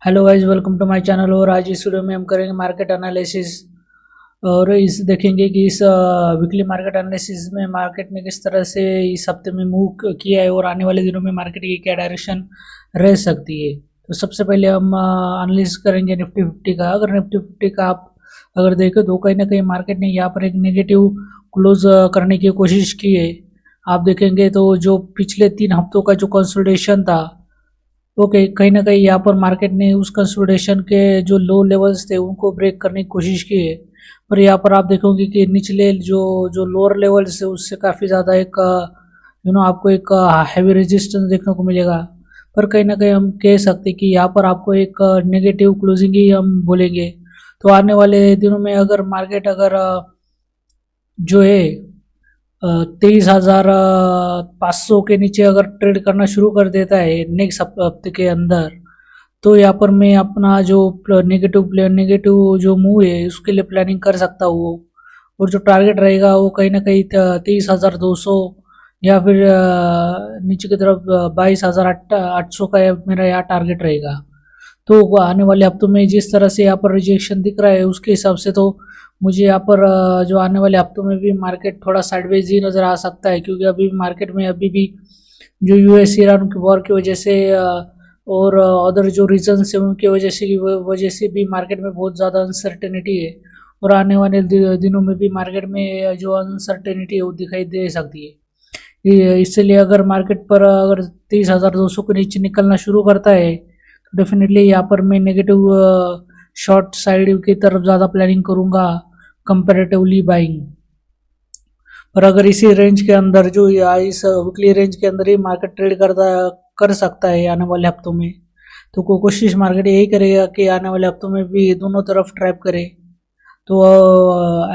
Hello guys, welcome to my channel. और आज इस वीडियो में हम करेंगे मार्केट एनालिसिस। और इस देखेंगे कि इस वीकली मार्केट एनालिसिस में मार्केट ने किस तरह से इस हफ्ते में मूव किया है और आने वाले दिनों में मार्केट की क्या डायरेक्शन रह सकती है। तो सबसे पहले हम एनालिसिस करेंगे निफ्टी 50 का। अगर निफ्टी 50 का आप अगर देखें तो कहीं ना कहीं मार्केट ने यहाँ पर एक नेगेटिव क्लोज करने की कोशिश की है। आप देखेंगे तो जो पिछले 3 हफ्तों का जो कंसोलिडेशन था, ओके, कहीं ना कहीं यहाँ पर मार्केट ने उस कंसोलिडेशन के जो लो लेवल्स थे उनको ब्रेक करने की कोशिश की है। पर यहाँ पर आप देखोगे कि निचले जो जो लोअर लेवल्स है उससे काफ़ी ज़्यादा एक आपको एक हैवी रेजिस्टेंस देखने को मिलेगा। पर कहीं ना कहीं हम कह सकते हैं कि यहाँ पर आपको एक नेगेटिव क्लोजिंग ही हम बोलेंगे। तो आने वाले दिनों में अगर मार्केट अगर जो है 23,500 के नीचे अगर ट्रेड करना शुरू कर देता है नेक्स्ट हफ्ते के अंदर, तो यहाँ पर मैं अपना जो नेगेटिव जो मूव है उसके लिए प्लानिंग कर सकता हूँ। और जो टारगेट रहेगा वो कहीं ना कहीं 23,200 या फिर नीचे की तरफ 22,800 का मेरा यहाँ टारगेट रहेगा। तो आने वाले हफ्तों में जिस तरह से यहाँ पर रिजेक्शन दिख रहा है उसके हिसाब से तो मुझे यहाँ पर जो आने वाले हफ्तों में भी मार्केट थोड़ा साइडवेज ही नज़र आ सकता है, क्योंकि अभी मार्केट में अभी भी जो यूएस ईरान की वॉर की वजह से और अदर जो रीजन्स है उनकी वजह से भी मार्केट में बहुत ज़्यादा अनसर्टेनिटी है। और आने वाले दिनों में भी मार्केट में जो अनसर्टेनिटी है वो दिखाई दे सकती है। इसलिए अगर मार्केट पर अगर 23,200 के नीचे निकलना शुरू करता है तो डेफिनेटली यहाँ पर मैं नेगेटिव शॉर्ट साइड की तरफ ज़्यादा प्लानिंग करूँगा कंपैरेटिवली बाइंग। पर अगर इसी रेंज के अंदर जो इस वीकली रेंज के अंदर ही मार्केट ट्रेड कर सकता है आने वाले हफ्तों में, तो कोशिश मार्केट यही करेगा कि आने वाले हफ्तों में भी दोनों तरफ ट्रैप करे। तो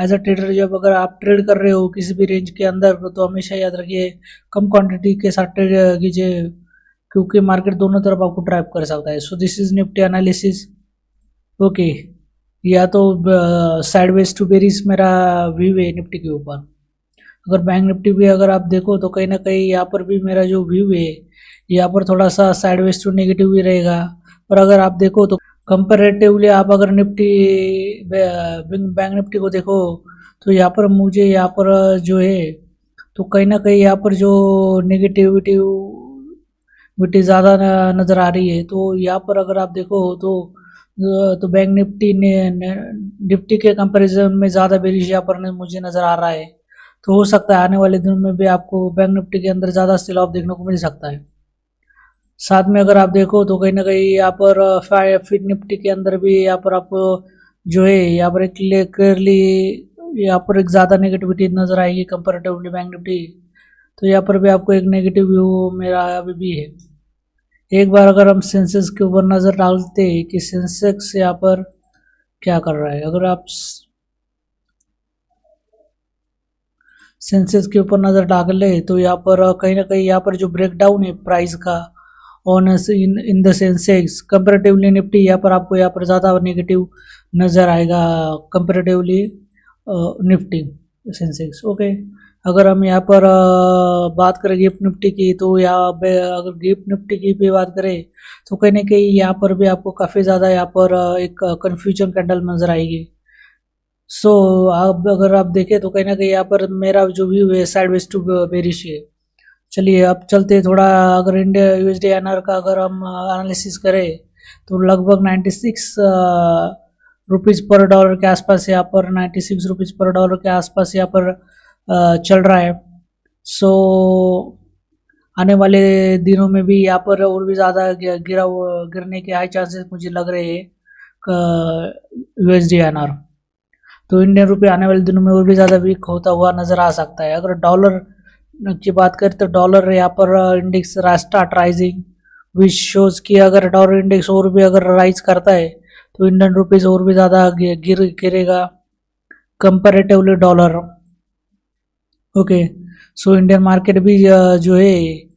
एज अ ट्रेडर जब अगर आप ट्रेड कर रहे हो किसी भी रेंज के अंदर तो हमेशा याद रखिए कम क्वांटिटी के साथ ट्रेड कीजिए, क्योंकि मार्केट दोनों तरफ आपको ट्रैप कर सकता है। So this is Nifty analysis. Okay, या तो साइडवेज टू बेरिस मेरा व्यू है निफ्टी के ऊपर। अगर बैंक निफ्टी भी अगर आप देखो तो कहीं ना कहीं यहाँ पर भी मेरा जो व्यू है यहाँ पर थोड़ा सा साइडवेज टू नेगेटिव ही रहेगा। पर अगर आप देखो तो कंपैरेटिवली आप अगर निफ्टी बैंक निफ्टी को देखो तो यहाँ पर मुझे यहाँ पर जो है तो कहीं ना कहीं यहाँ पर जो नेगेटिविटी ज़्यादा नज़र आ रही है। तो यहाँ पर अगर आप देखो तो बैंक निफ्टी ने निफ्टी के कंपैरिजन में ज़्यादा बेरिश यहाँ पर मुझे नज़र आ रहा है। तो हो सकता है आने वाले दिनों में भी आपको बैंक निफ्टी के अंदर ज़्यादा सेल ऑफ देखने को मिल सकता है। साथ में अगर आप देखो तो कहीं ना कहीं यहाँ पर फिर निफ्टी के अंदर भी यहाँ पर आपको जो है यहाँ पर क्लियरली यहाँ पर एक ज़्यादा नेगेटिविटी नज़र आएगी कंपेरेटिवली बैंक निफ्टी। तो यहाँ पर भी आपको एक नेगेटिव व्यू मेरा अभी भी है। एक बार अगर हम सेंसेक्स के ऊपर नज़र डालते हैं कि सेंसेक्स यहाँ पर क्या कर रहा है, अगर आप सेंसेक्स के ऊपर नज़र डाल ले तो यहाँ पर कहीं ना कहीं यहाँ पर जो ब्रेकडाउन है प्राइस का on in the Sensex comparatively Nifty, यहाँ पर आपको यहाँ पर ज़्यादा नेगेटिव नज़र आएगा कंपेरेटिवली निफ्टी सेंसेक्स। ओके, अगर हम यहाँ पर बात करें गिफ्ट निफ्टी की तो यहाँ पे अगर गिफ्ट निफ्टी की भी बात करें तो कहीं ना कहीं यहाँ पर भी आपको काफ़ी ज़्यादा यहाँ पर एक कन्फ्यूजन कैंडल नज़र आएगी। सो अब अगर आप देखें तो कहीं ना कहीं यहाँ पर मेरा जो व्यू है साइडवेज टू बेरिश है। चलिए अब चलते थोड़ा, अगर इंडिया यूएसडी एनआर का अगर हम एनालिसिस करें तो लगभग 96 रुपीज़ पर डॉलर के आसपास यहाँ पर 96 रुपीज़ पर डॉलर के आसपास यहाँ पर चल रहा है। सो आने वाले दिनों में भी यहाँ पर और भी ज़्यादा गिरने के हाई चांसेस मुझे लग रहे हैं यूएसडी एनआर। तो इंडियन रुपये आने वाले दिनों में और भी ज़्यादा वीक होता हुआ नज़र आ सकता है। अगर डॉलर की बात करें तो डॉलर यहाँ पर index start rising which shows कि अगर डॉलर इंडेक्स और भी अगर राइज करता है तो इंडियन रुपीज़ और भी ज़्यादा गिरेगा comparatively dollar. Okay, so Indian market भी जो है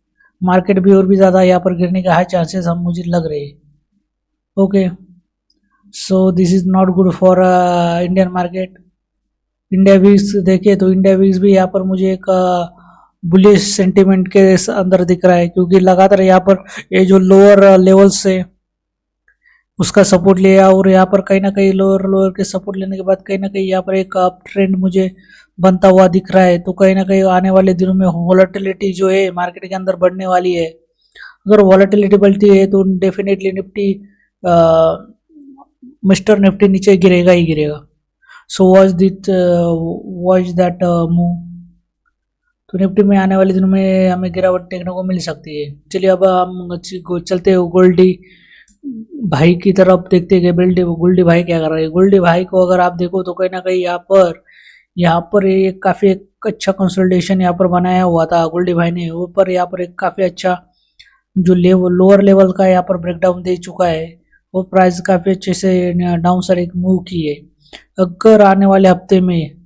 मार्केट भी और भी ज़्यादा यहाँ पर गिरने के हाई चांसेस हम मुझे लग रहे हैं। Okay, so this is not good for Indian market. India weeks देखे तो इंडिया वीक्स भी यहाँ पर मुझे एक बुलिश सेंटीमेंट के अंदर दिख रहा है, क्योंकि लगातार यहाँ पर ये जो लोअर लेवल्स से उसका सपोर्ट लिया और यहाँ पर कहीं ना कहीं लोअर लोअर के सपोर्ट लेने के बाद कहीं ना कहीं यहाँ पर एक अप ट्रेंड मुझे बनता हुआ दिख रहा है। तो कहीं ना कहीं आने वाले दिनों में वॉलेटिलिटी जो है मार्केट के अंदर बढ़ने वाली है। अगर वॉलेटिलिटी बढ़ती है तो डेफिनेटली निफ्टी मिस्टर निफ्टी नीचे गिरेगा ही गिरेगा। So watch that move. तो निफ्टी में आने वाले दिनों में हमें गिरावट देखने को मिल सकती है। चलिए अब हम चलते हैं गोल्डी भाई की तरफ देखते हैं कि गोल्डी भाई क्या कर रहे हैं। गोल्डी भाई को अगर आप देखो तो कहीं ना कहीं यहाँ पर एक काफ़ी एक अच्छा कंसोलिडेशन यहाँ पर बनाया हुआ था गोल्डी भाई ने। ऊपर यहाँ पर एक काफ़ी अच्छा जो लोअर लेवल का यहाँ पर ब्रेकडाउन दे चुका है। वो प्राइस काफ़ी अच्छे से डाउन साइड एक मूव की है। अगर आने वाले हफ्ते में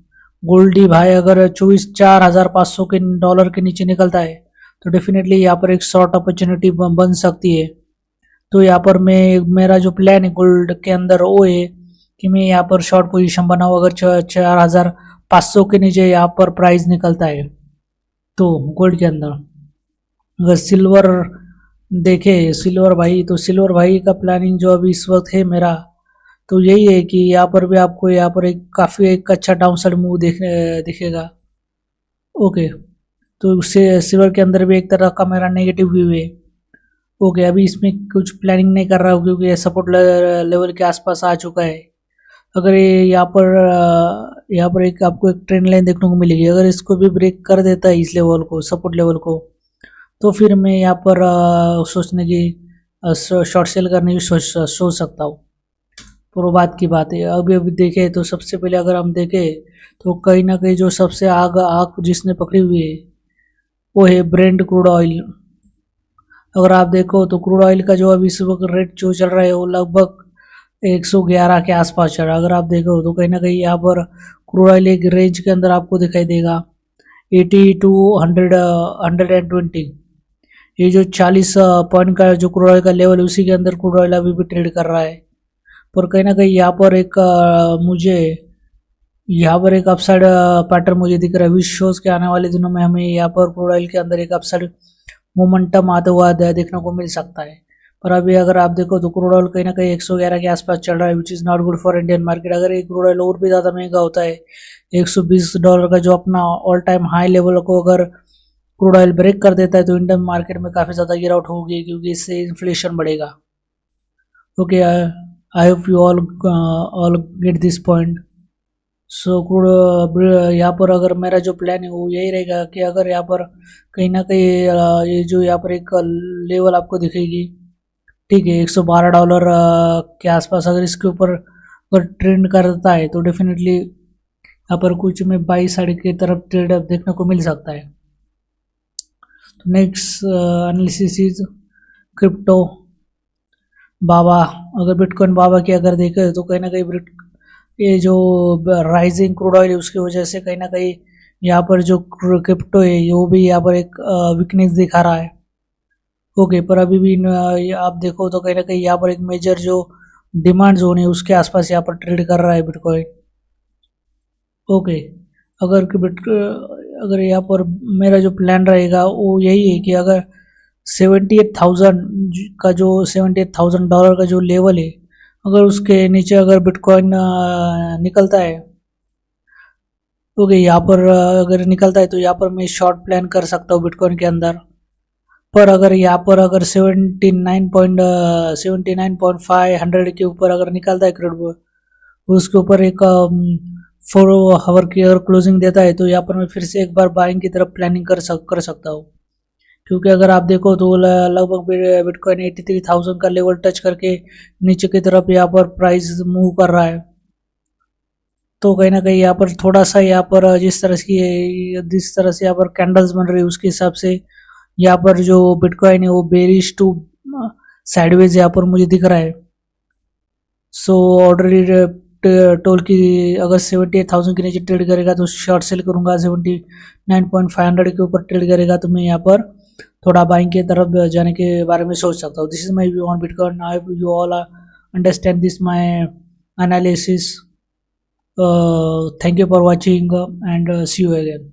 गोल्डी भाई अगर 4,500 के डॉलर के नीचे निकलता है तो डेफिनेटली यहाँ पर एक शॉर्ट अपॉर्चुनिटी बन सकती है। तो यहाँ पर मेरा जो प्लान है गोल्ड के अंदर वो है कि मैं यहाँ पर शॉर्ट पोजीशन बनाऊँ। अगर 4,500 के नीचे यहाँ पर प्राइस निकलता है तो गोल्ड के अंदर। अगर सिल्वर देखे सिल्वर भाई, तो सिल्वर भाई का प्लानिंग जो अभी इस वक्त है मेरा तो यही है कि यहाँ पर भी आपको यहाँ पर एक काफ़ी एक अच्छा डाउन साइड मूव दिखेगा। ओके, तो सिल्वर के अंदर भी एक तरह का मेरा नेगेटिव व्यू है। ओके, अभी इसमें कुछ प्लानिंग नहीं कर रहा हूँ क्योंकि ये सपोर्ट लेवल के आसपास आ चुका है। अगर ये यहाँ पर एक आपको एक ट्रेंड लाइन देखने को मिलेगी। अगर इसको भी ब्रेक कर देता है इस लेवल को, सपोर्ट लेवल को, तो फिर मैं यहाँ पर सोचने की शॉर्ट सेल करने की सोच सकता हूँ। तो बात की बात है। अभी देखें तो सबसे पहले अगर हम देखें तो कहीं ना कहीं जो सबसे आग जिसने पकड़ी हुई है वो है ब्रेंट क्रूड ऑयल। अगर आप देखो तो क्रूड ऑयल का जो अभी इस वक्त रेट जो चल रहा है वो लगभग 111 के आसपास चल रहा है। अगर आप देखो तो कहीं ना कहीं यहाँ पर क्रूड ऑयल एक रेंज के अंदर आपको दिखाई देगा 80 to 120। ये जो 40 पॉइंट का जो क्रूड ऑयल का लेवल है उसी के अंदर क्रूड ऑयल अभी भी ट्रेड कर रहा है। पर कहीं ना कहीं यहाँ पर एक अपसाइड पैटर्न मुझे दिख रहा है। विच शोज के आने वाले दिनों में हमें यहाँ पर क्रूड ऑयल के अंदर एक अपसाइड मोमेंटम आते हुआ देखने को मिल सकता है। पर अभी अगर आप देखो तो क्रूड ऑयल कहीं ना कहीं 111 के आसपास चल रहा है, which is not good for Indian market. अगर ये क्रूड ऑयल और भी ज़्यादा महंगा होता है, $120 का जो अपना ऑल टाइम हाई लेवल को अगर क्रूड ऑयल ब्रेक कर देता है तो इंडियन मार्केट में काफ़ी ज़्यादा गिरावट होगी क्योंकि इससे इन्फ्लेशन बढ़ेगा। Okay, I hope you all get this point. So यहाँ पर अगर मेरा जो प्लान है वो यही रहेगा कि अगर यहाँ पर कहीं ना कहीं ये जो यहाँ पर एक लेवल आपको दिखेगी, ठीक है, $112 के आसपास अगर इसके ऊपर अगर ट्रेंड करता है तो डेफिनेटली यहाँ पर कुछ में बाई साइड की तरफ ट्रेड देखने को मिल सकता है। तो नेक्स्ट एनालिसिस इज क्रिप्टो बाबा। अगर बिटकॉइन बाबा की अगर देखें तो कहीं ना कहीं ये जो राइजिंग क्रूड ऑयल है उसकी वजह से कहीं ना कहीं यहाँ पर जो क्रिप्टो है वो भी यहाँ पर एक वीकनेस दिखा रहा है। ओके, पर अभी भी आप देखो तो कहीं ना कहीं यहाँ पर एक मेजर जो डिमांड जोन है उसके आसपास यहाँ पर ट्रेड कर रहा है बिटकॉइन। ओके, अगर यहाँ पर मेरा जो प्लान रहेगा वो यही है कि अगर 78,000 का जो $78,000 का जो लेवल है अगर उसके नीचे अगर बिटकॉइन निकलता है, ओके, यहाँ पर अगर निकलता है तो यहाँ पर मैं शॉर्ट प्लान कर सकता हूँ बिटकॉइन के अंदर। पर अगर यहाँ पर अगर 79.5 के ऊपर अगर निकलता है क्रूड, उसके ऊपर एक 4 आवर की अगर क्लोजिंग देता है तो यहाँ पर मैं फिर से एक बार बाइंग की तरफ प्लानिंग कर सकता हूँ। क्योंकि अगर आप देखो तो लगभग बिटकॉइन 83,000 का लेवल टच करके नीचे की तरफ यहाँ पर प्राइस मूव कर रहा है। तो कहीं ना कहीं यहाँ पर थोड़ा सा यहाँ पर जिस तरह से यहाँ पर कैंडल्स बन रही है उसके हिसाब से यहाँ पर जो बिटकॉइन है वो बेरिश टू साइडवेज यहाँ पर मुझे दिख रहा है। सो ऑर्डर टोल की अगर 78,000 के नीचे ट्रेड करेगा तो शॉर्ट सेल करूंगा। 79.500 के ऊपर ट्रेड करेगा तो मैं यहाँ पर थोड़ा बाइंग की तरफ जाने के बारे में सोच सकता हूँ। This is my view on bitcoin. I hope you all understand this my analysis. Thank you for watching and see you again.